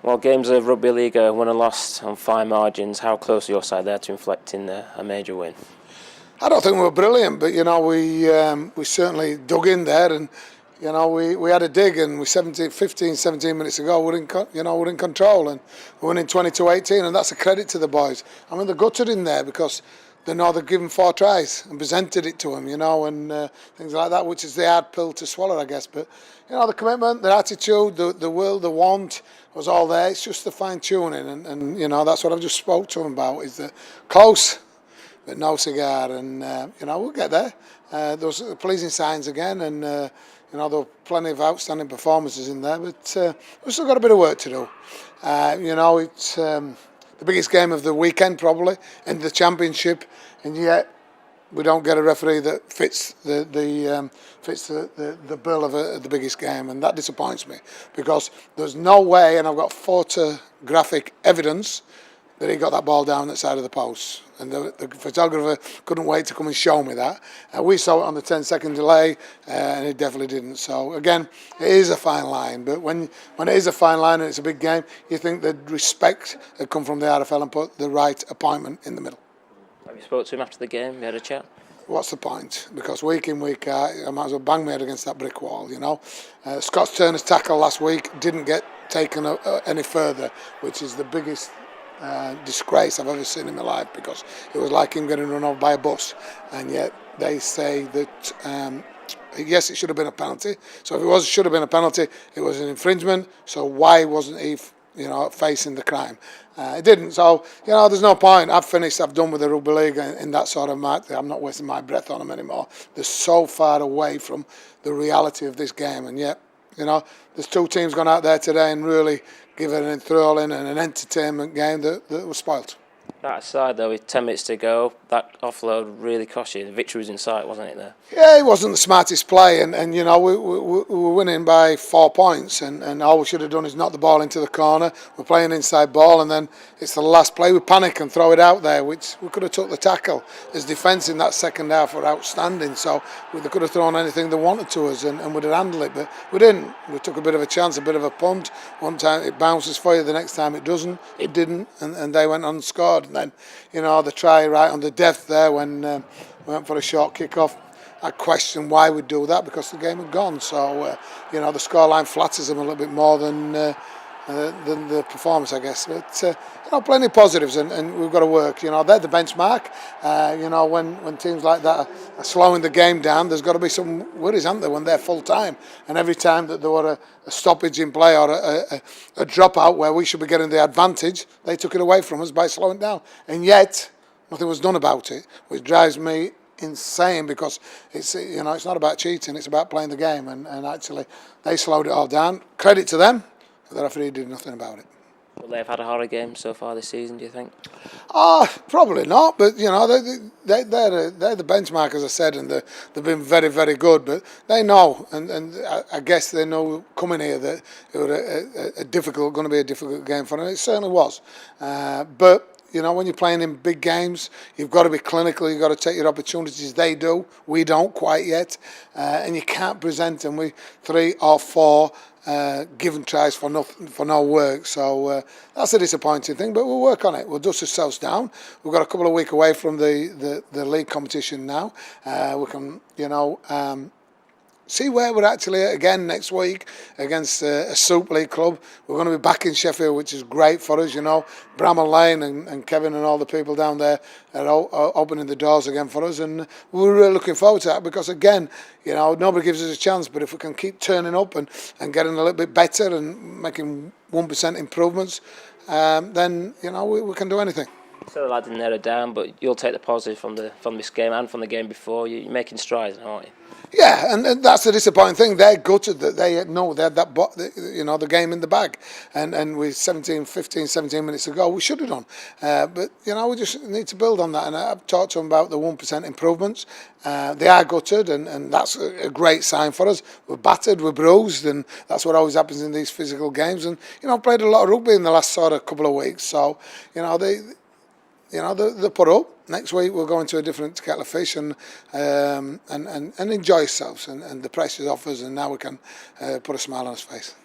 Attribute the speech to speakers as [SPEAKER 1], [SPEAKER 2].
[SPEAKER 1] Well, games of rugby league are won and lost on fine margins. How close are your side there to inflecting a major win?
[SPEAKER 2] I don't think we were brilliant, but we certainly dug in there, and we had a dig, and we 17 minutes ago we're in control, and we're winning 22-18, and that's a credit to the boys. I mean, they're gutted in there because they know they've given 4 tries and presented it to them, and things like that, which is the hard pill to swallow, I guess. But the commitment, the attitude, the will, the want was all there. It's just the fine tuning, and that's what I've just spoke to them about. Is that close, but no cigar, and we'll get there. Those are pleasing signs again, and there were plenty of outstanding performances in there, but we've still got a bit of work to do. It's the biggest game of the weekend probably in the championship, and yet we don't get a referee that fits the bill of the biggest game, and that disappoints me because there's no way, and I've got photographic evidence that he got that ball down the side of the post. And the photographer couldn't wait to come and show me that. We saw it on the 10-second delay, and it definitely didn't. So, again, it is a fine line. But when it is a fine line and it's a big game, you think that respect had come from the RFL and put the right appointment in the middle.
[SPEAKER 1] Have you spoke to him after the game? You had a chat?
[SPEAKER 2] What's the point? Because week in, week out, I might as well bang my head against that brick wall, Scott Turner's tackle last week didn't get taken any further, which is the biggest disgrace I've ever seen in my life, because it was like him getting run over by a bus, and yet they say that yes, it should have been a penalty. So if it should have been a penalty, it was an infringement. So why wasn't he facing the crime? It didn't. So there's no point. I've finished. I've done with the rugby league in that sort of mark. I'm not wasting my breath on them anymore. They're so far away from the reality of this game, and yet there's 2 teams gone out there today and really give it an enthralling and an entertainment game that was spoilt.
[SPEAKER 1] That aside, though, with 10 minutes to go, that offload really cost you. The victory was in sight, wasn't it, there?
[SPEAKER 2] Yeah, it wasn't the smartest play, and we were winning by 4 points, and all we should have done is knock the ball into the corner. We're playing inside ball, and then it's the last play. We panic and throw it out there, which we could have took the tackle. His defence in that second half were outstanding, so they could have thrown anything they wanted to us, and we'd have handled it, but we didn't. We took a bit of a chance, a bit of a punt. One time it bounces for you, the next time it doesn't. It didn't, and they went on and scored. And then, the try right on the death there when we went for a short kick-off. I question why we do that, because the game had gone. So, the scoreline flatters them a little bit more than the performance, I guess. But, plenty of positives, and we've got to work. They're the benchmark. When teams like that are slowing the game down, there's got to be some worries, aren't there, when they're full-time. And every time that there were a stoppage in play or a dropout where we should be getting the advantage, they took it away from us by slowing down. And yet, nothing was done about it, which drives me insane, because it's not about cheating, it's about playing the game, and actually they slowed it all down. Credit to them, but the referee did nothing about it.
[SPEAKER 1] Will they have had a horror game so far this season, do you think?
[SPEAKER 2] Probably not, but they're the benchmark, as I said, and they've been very, very good, but they know, and I guess they know coming here that it was going to be a difficult game for them. It certainly was, but when you're playing in big games, you've got to be clinical, you've got to take your opportunities. They do. We don't quite yet. And you can't present them with 3 or 4 given tries for no work. So that's a disappointing thing, but we'll work on it. We'll dust ourselves down. We've got a couple of weeks away from the league competition now. We can, see where we're actually at again next week against a Super League club. We're going to be back in Sheffield, which is great for us, Bramall Lane and Kevin and all the people down there are opening the doors again for us, and we're really looking forward to that, because again, nobody gives us a chance, but if we can keep turning up and getting a little bit better and making 1% improvements, then we can do anything.
[SPEAKER 1] So the lads narrowed down, but you'll take the positive from this game and from the game before. You're making strides, aren't you?
[SPEAKER 2] Yeah, and that's the disappointing thing. They're gutted that they had that the game in the bag, and with 17 minutes ago, we should have done. But we just need to build on that. And I've talked to them about the 1% improvements. They are gutted, and that's a great sign for us. We're battered, we're bruised, and that's what always happens in these physical games. And played a lot of rugby in the last sort of couple of weeks, so they put up. Next week we'll go into a different kettle of fish and enjoy ourselves, and the pressure's off us, and now we can put a smile on his face.